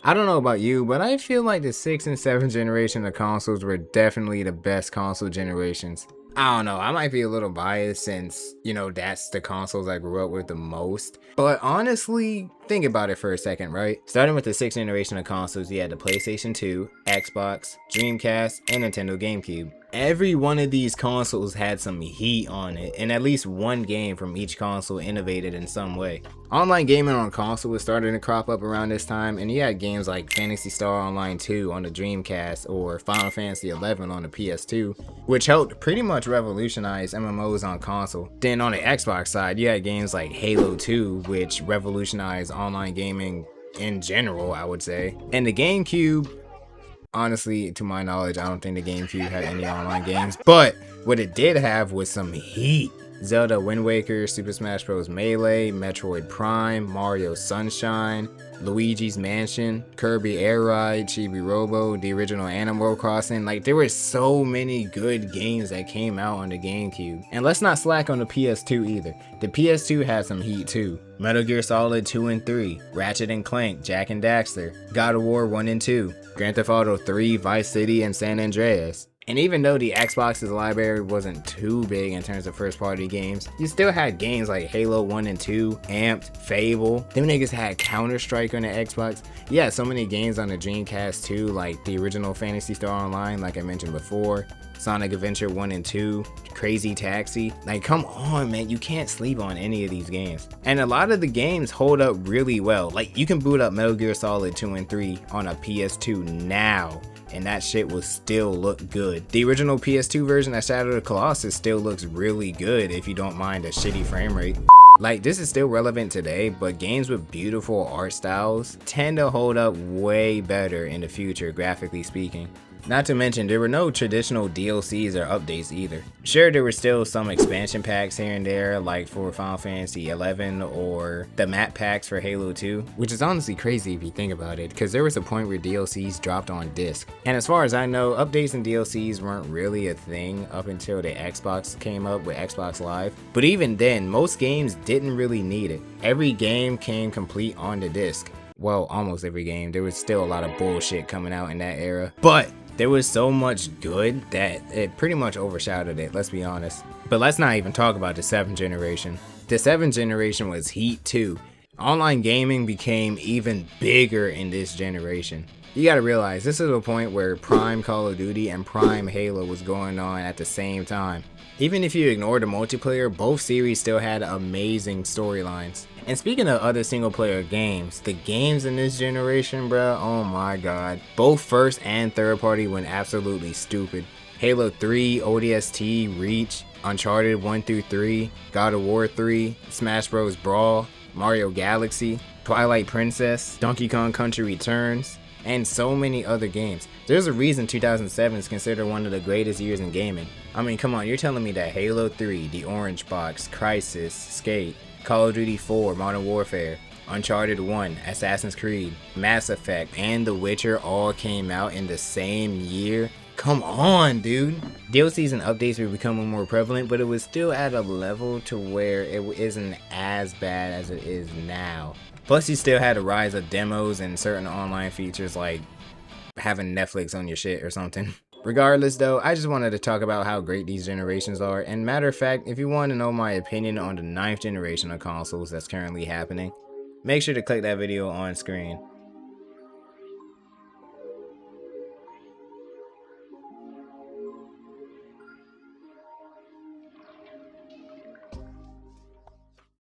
I don't know about you, but I feel like the 6th and 7th generation of consoles were definitely the best console generations. I don't know, I might be a little biased since, that's the consoles I grew up with the most. But honestly, think about it for a second, right? Starting with the 6th generation of consoles, you had the PlayStation 2, Xbox, Dreamcast, and Nintendo GameCube. Every one of these consoles had some heat on it, and at least one game from each console innovated in some way. Online gaming on console was starting to crop up around this time, and you had games like Phantasy Star Online 2 on the Dreamcast or Final Fantasy 11 on the PS2, which helped pretty much revolutionize MMOs on console. Then on the Xbox side, you had games like Halo 2, which revolutionized online gaming in general, I would say. And the GameCube, honestly, to my knowledge, I don't think the GameCube had any online games, but what it did have was some heat. Zelda Wind Waker, Super Smash Bros. Melee, Metroid Prime, Mario Sunshine, Luigi's Mansion, Kirby Air Ride, Chibi Robo, the original Animal Crossing. Like, there were so many good games that came out on the GameCube. And let's not slack on the PS2 either. The PS2 had some heat too. Metal Gear Solid 2 and 3, Ratchet and Clank, Jak and Daxter, God of War 1 and 2, Grand Theft Auto 3, Vice City, and San Andreas. And even though the Xbox's library wasn't too big in terms of first party games, you still had games like Halo 1 and 2, Amped, Fable. Them niggas had Counter-Strike on the Xbox. You had so many games on the Dreamcast too, like the original Phantasy Star Online, like I mentioned before, Sonic Adventure 1 and 2, Crazy Taxi. Like, come on, man, you can't sleep on any of these games. And a lot of the games hold up really well. Like, you can boot up Metal Gear Solid 2 and 3 on a PS2 now, and that shit will still look good. The original PS2 version of Shadow of the Colossus still looks really good if you don't mind a shitty frame rate. Like, this is still relevant today, but games with beautiful art styles tend to hold up way better in the future, graphically speaking. Not to mention, there were no traditional DLCs or updates either. Sure, there were still some expansion packs here and there, like for Final Fantasy 11 or the map packs for Halo 2, which is honestly crazy if you think about it, because there was a point where DLCs dropped on disc. And as far as I know, updates and DLCs weren't really a thing up until the Xbox came up with Xbox Live. But even then, most games didn't really need it. Every game came complete on the disc. Well, almost every game. There was still a lot of bullshit coming out in that era. But there was so much good that it pretty much overshadowed it, let's be honest. But let's not even talk about the 7th generation. The 7th generation was heat too. Online gaming became even bigger in this generation. You gotta realize, this is a point where Prime Call of Duty and Prime Halo was going on at the same time. Even if you ignore the multiplayer, both series still had amazing storylines. And speaking of other single player games, the games in this generation, bruh, oh my god. Both first and third party went absolutely stupid. Halo 3, ODST, Reach, Uncharted 1 through 3, God of War 3, Smash Bros. Brawl, Mario Galaxy, Twilight Princess, Donkey Kong Country Returns, and so many other games. There's a reason 2007 is considered one of the greatest years in gaming. I mean, come on, you're telling me that Halo 3, The Orange Box, Crysis, Skate, Call of Duty 4, Modern Warfare, Uncharted 1, Assassin's Creed, Mass Effect, and The Witcher all came out in the same year? Come on, dude. DLCs and updates were becoming more prevalent, but it was still at a level to where it isn't as bad as it is now. Plus, you still had a rise of demos and certain online features like having Netflix on your shit or something. Regardless though, I just wanted to talk about how great these generations are, and matter of fact, if you want to know my opinion on the 9th generation of consoles that's currently happening, make sure to click that video on screen.